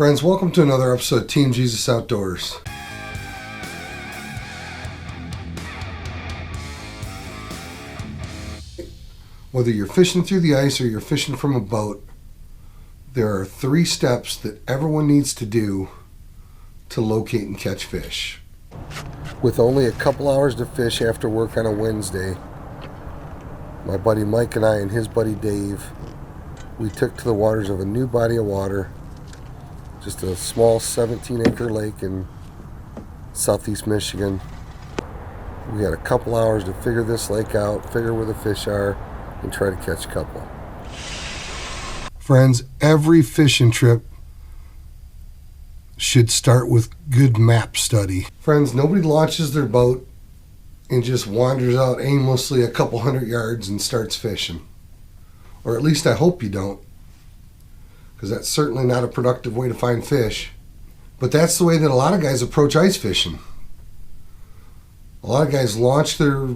Friends, welcome to another episode of Team Jesus Outdoors. Whether you're fishing through the ice or you're fishing from a boat, there are 3 steps that everyone needs to do to locate and catch fish. With only a couple hours to fish after work on a Wednesday, my buddy Mike and I and his buddy Dave, we took to the waters of a new body of water, just a small 17-acre lake in southeast Michigan. We had a couple hours to figure this lake out, figure where the fish are, and try to catch a couple. Friends, every fishing trip should start with good map study. Friends, nobody launches their boat and just wanders out aimlessly a couple hundred yards and starts fishing. Or at least I hope you don't, because that's certainly not a productive way to find fish. But that's the way that a lot of guys approach ice fishing. A lot of guys launch their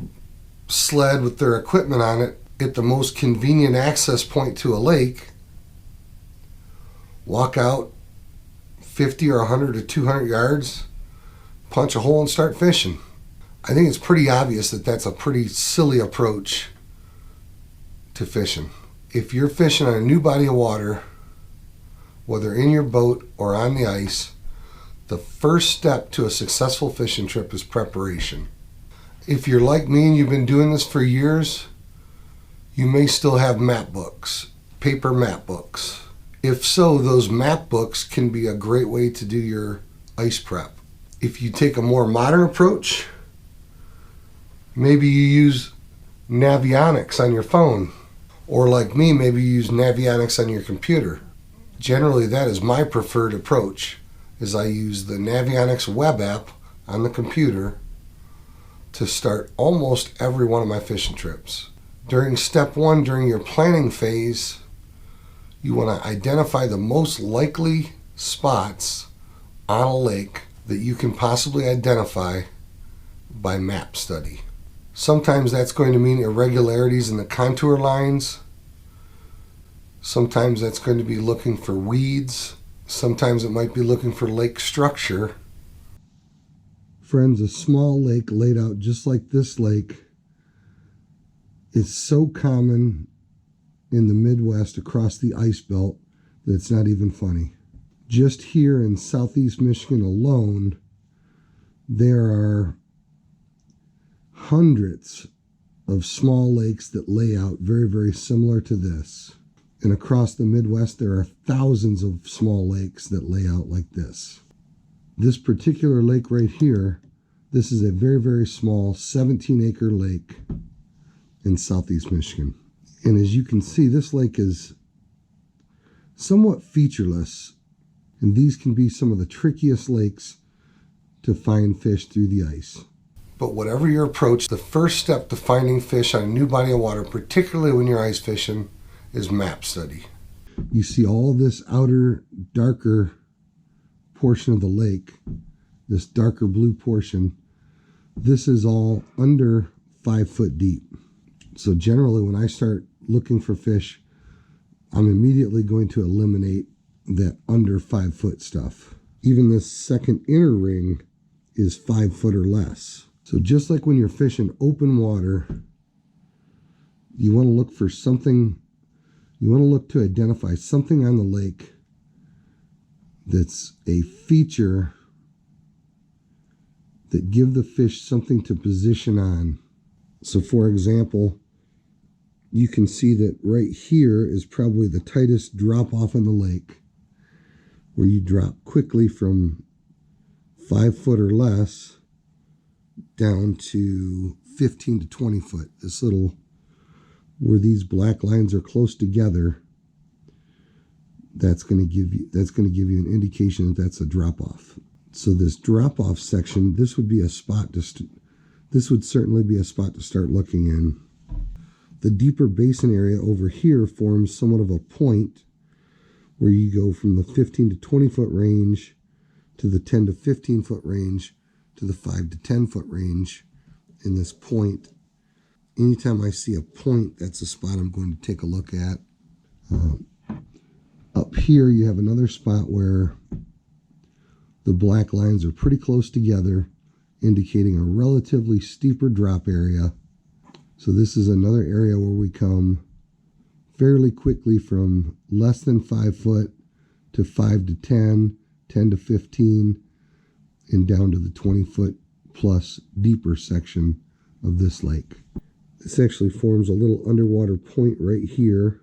sled with their equipment on it at the most convenient access point to a lake, walk out 50 or 100 or 200 yards, punch a hole and start fishing. I think it's pretty obvious that that's a pretty silly approach to fishing. If you're fishing on a new body of water, whether in your boat or on the ice, the first step to a successful fishing trip is preparation. If you're like me and you've been doing this for years, you may still have map books, paper map books. If so, those map books can be a great way to do your ice prep. If you take a more modern approach, maybe you use Navionics on your phone, or like me, maybe you use Navionics on your computer. Generally, that is my preferred approach, is I use the Navionics web app on the computer to start almost every one of my fishing trips. During step 1, during your planning phase, you want to identify the most likely spots on a lake that you can possibly identify by map study. Sometimes that's going to mean irregularities in the contour lines. Sometimes that's going to be looking for weeds. Sometimes it might be looking for lake structure. Friends, a small lake laid out just like this lake is so common in the Midwest across the ice belt that it's not even funny. Just here in southeast Michigan alone, there are hundreds of small lakes that lay out very, very similar to this. And across the Midwest, there are thousands of small lakes that lay out like this. This particular lake right here, this is a very, very small 17-acre lake in southeast Michigan. And as you can see, this lake is somewhat featureless, and these can be some of the trickiest lakes to find fish through the ice. But whatever your approach, the first step to finding fish on a new body of water, particularly when you're ice fishing, is map study. You see all this outer, darker portion of the lake, this darker blue portion, this is all under 5 foot deep. So generally when I start looking for fish, I'm immediately going to eliminate that under 5 foot stuff. Even this second inner ring is 5 foot or less. So just like when you're fishing open water, you want to look for something, you want to look to identify something on the lake that's a feature that give the fish something to position on. So for example, you can see that right here is probably the tightest drop off in the lake, where you drop quickly from 5 foot or less down to 15 to 20 foot. This little, where these black lines are close together, that's going to give you an indication that that's a drop off. So this drop off section, this would be a spot to this would certainly be a spot to start looking in. The deeper basin area over here forms somewhat of a point where you go from the 15 to 20 foot range to the 10 to 15 foot range to the 5 to 10 foot range in this point. Anytime I see a point, that's a spot I'm going to take a look at. Up here you have another spot where the black lines are pretty close together, indicating a relatively steeper drop area. So this is another area where we come fairly quickly from less than 5 foot to 5 to 10, 10 to 15, and down to the 20 foot plus deeper section of this lake. This actually forms a little underwater point right here.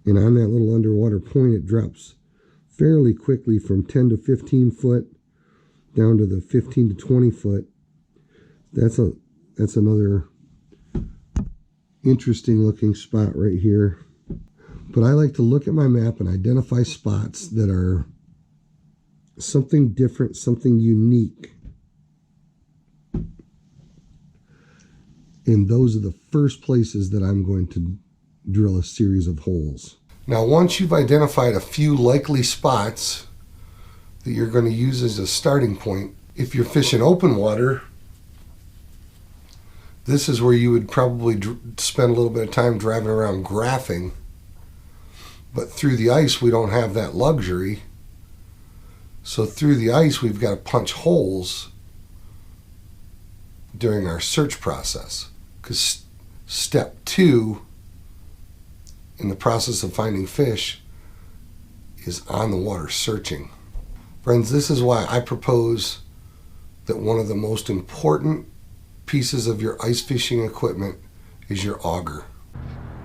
And on that little underwater point, it drops fairly quickly from 10 to 15 foot down to the 15 to 20 foot. That's another interesting looking spot right here. But I like to look at my map and identify spots that are something different, something unique. And those are the first places that I'm going to drill a series of holes. Now, once you've identified a few likely spots that you're going to use as a starting point, if you're fishing open water, this is where you would probably spend a little bit of time driving around graphing. But through the ice, we don't have that luxury. So through the ice, we've got to punch holes during our search process. Because step 2 in the process of finding fish is on the water searching. Friends, this is why I propose that one of the most important pieces of your ice fishing equipment is your auger.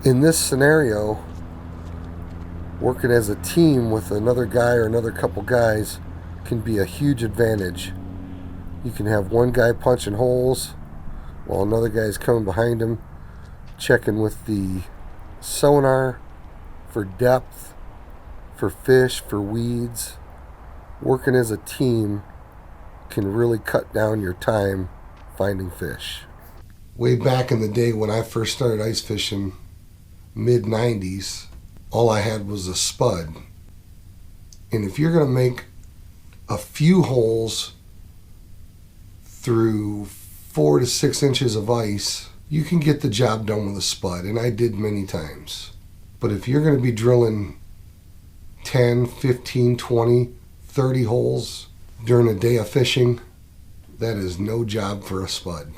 In this scenario, working as a team with another guy or another couple guys can be a huge advantage. You can have one guy punching holes while another guy's coming behind him, checking with the sonar for depth, for fish, for weeds. Working as a team can really cut down your time finding fish. Way back in the day when I first started ice fishing, mid-90s, all I had was a spud. And if you're going to make a few holes through 4 to 6 inches of ice, you can get the job done with a spud, and I did many times. But if you're going to be drilling 10, 15, 20, 30 holes during a day of fishing, that is no job for a spud.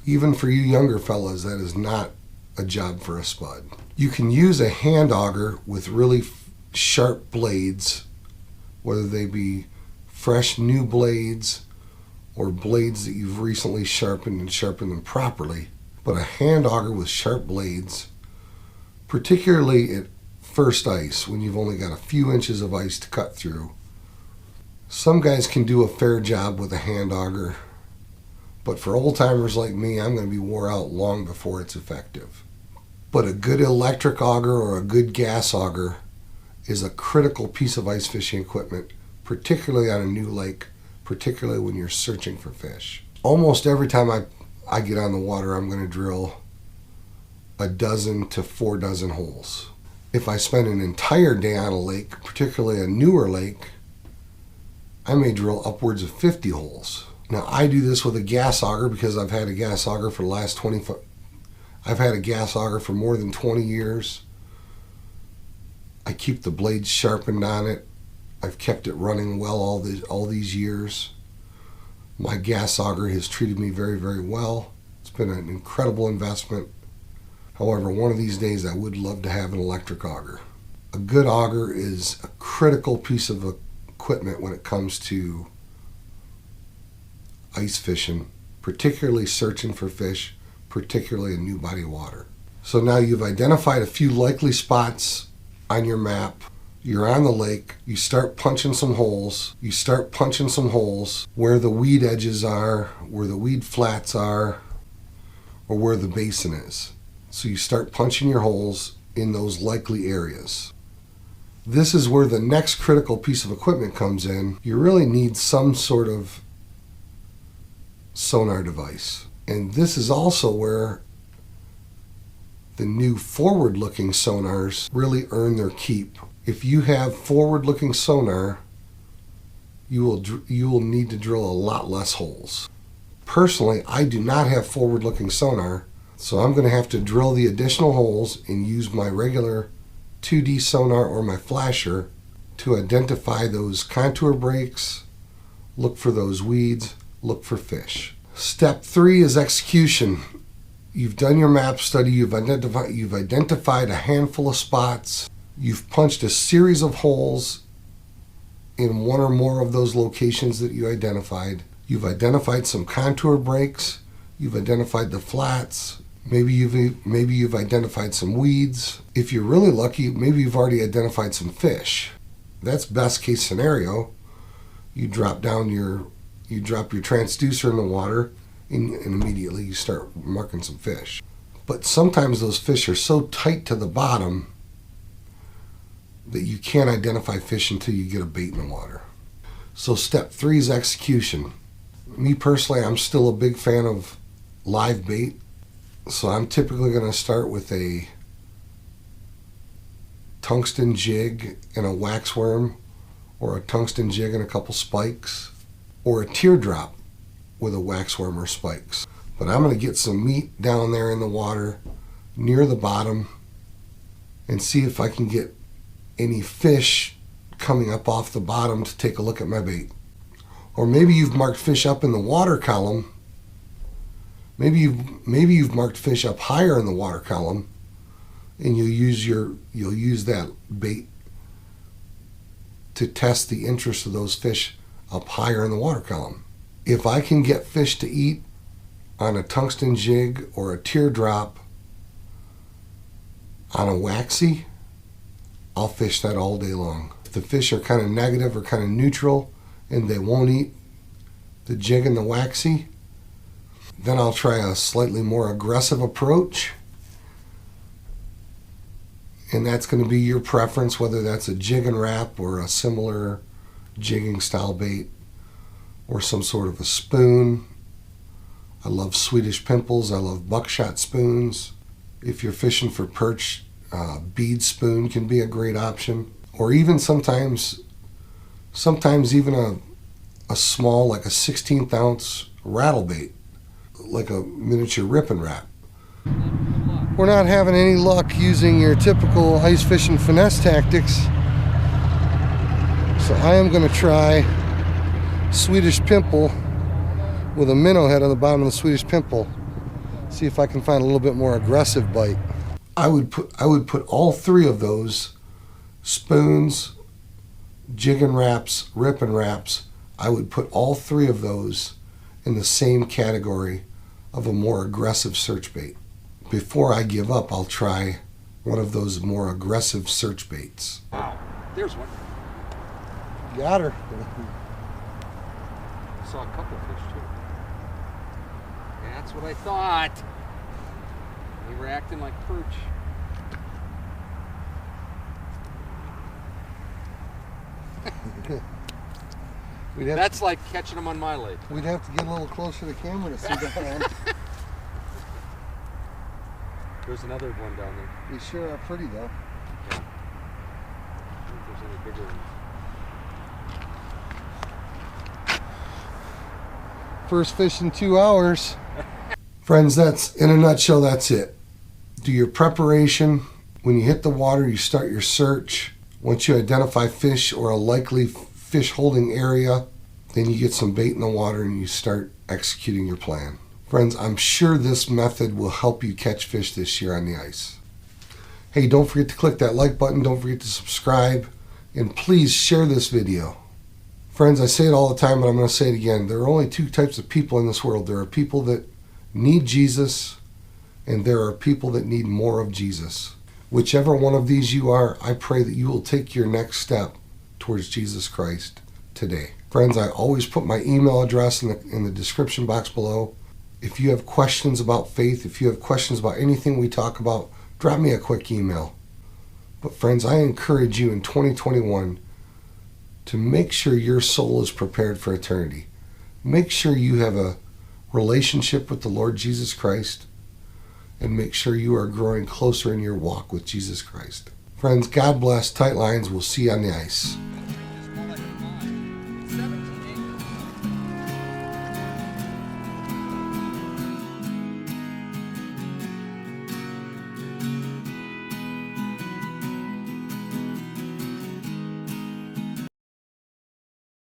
Even for you younger fellas, that is not a job for a spud. You can use a hand auger with really sharp blades, whether they be fresh new blades or blades that you've recently sharpened and sharpened them properly. But a hand auger with sharp blades, particularly at first ice when you've only got a few inches of ice to cut through. Some guys can do a fair job with a hand auger, but for old timers like me, I'm going to be wore out long before it's effective. But a good electric auger or a good gas auger is a critical piece of ice fishing equipment, particularly on a new lake, particularly when you're searching for fish. Almost every time I get on the water, I'm going to drill a dozen to 4 dozen holes. If I spend an entire day on a lake, particularly a newer lake, I may drill upwards of 50 holes. Now, I do this with a gas auger because I've had a gas auger for the last 20. I've had a gas auger for more than 20 years. I keep the blades sharpened on it. I've kept it running well all these years. My gas auger has treated me very, very well. It's been an incredible investment. However, one of these days I would love to have an electric auger. A good auger is a critical piece of equipment when it comes to ice fishing, particularly searching for fish, particularly in new body of water. So now you've identified a few likely spots on your map. You're on the lake, you start punching some holes. You start punching some holes where the weed edges are, where the weed flats are, or where the basin is. So you start punching your holes in those likely areas. This is where the next critical piece of equipment comes in. You really need some sort of sonar device. And this is also where the new forward-looking sonars really earn their keep. If you have forward-looking sonar, you will need to drill a lot less holes. Personally, I do not have forward-looking sonar, so I'm going to have to drill the additional holes and use my regular 2D sonar or my flasher to identify those contour breaks, look for those weeds, look for fish. Step 3 is execution. You've done your map study, you've identified a handful of spots, you've punched a series of holes in one or more of those locations that you identified. You've identified some contour breaks, you've identified the flats, maybe you've identified some weeds. If you're really lucky, maybe you've already identified some fish. That's best case scenario. You drop your transducer in the water and immediately you start marking some fish. But sometimes those fish are so tight to the bottom that you can't identify fish until you get a bait in the water. So step 3 is execution. Me personally, I'm still a big fan of live bait. So I'm typically going to start with a tungsten jig and a waxworm, or a tungsten jig and a couple spikes, or a teardrop with a waxworm or spikes. But I'm going to get some meat down there in the water near the bottom and see if I can get any fish coming up off the bottom to take a look at my bait. Or maybe you've marked fish up in the water column. Maybe you've marked fish up higher in the water column, and you'll use that bait to test the interest of those fish up higher in the water column. If I can get fish to eat on a tungsten jig or a teardrop on a waxy, I'll fish that all day long. If the fish are kind of negative or kind of neutral and they won't eat the jig and the waxy, then I'll try a slightly more aggressive approach. And that's going to be your preference, whether that's a jig and wrap or a similar jigging style bait or some sort of a spoon. I love Swedish pimples. I love buckshot spoons. If you're fishing for perch, bead spoon can be a great option. Or even sometimes even a small, like a 16th ounce rattle bait, like a miniature rip and wrap. We're not having any luck using your typical ice fishing finesse tactics, so I am going to try Swedish pimple with a minnow head on the bottom of the Swedish pimple. See if I can find a little bit more aggressive bite. I would put all 3 of those spoons, jig and wraps, rip and wraps. I would put all 3 of those in the same category of a more aggressive search bait. Before I give up, I'll try one of those more aggressive search baits. Wow, there's one. Got her. I saw a couple of fish too. That's what I thought. They were acting like perch. That's like catching them on my lake. We'd have to get a little closer to the camera to see that. There's another one down there. They sure are pretty though. Yeah. I don't think there's any bigger ones. First fish in 2 hours. Friends, that's, in a nutshell, that's it. Do your preparation. When you hit the water, you start your search. Once you identify fish or a likely fish holding area, then you get some bait in the water and you start executing your plan. Friends, I'm sure this method will help you catch fish this year on the ice. Hey, don't forget to click that like button. Don't forget to subscribe. And please share this video. Friends, I say it all the time, but I'm going to say it again. There are only 2 types of people in this world. There are people that need Jesus, and there are people that need more of Jesus. Whichever one of these you are, I pray that you will take your next step towards Jesus Christ today. Friends, I always put my email address in the description box below. If you have questions about faith, if you have questions about anything we talk about, drop me a quick email. But friends, I encourage you in 2021 to make sure your soul is prepared for eternity. Make sure you have a relationship with the Lord Jesus Christ, and make sure you are growing closer in your walk with Jesus Christ. Friends, God bless. Tight lines. We'll see you on the ice.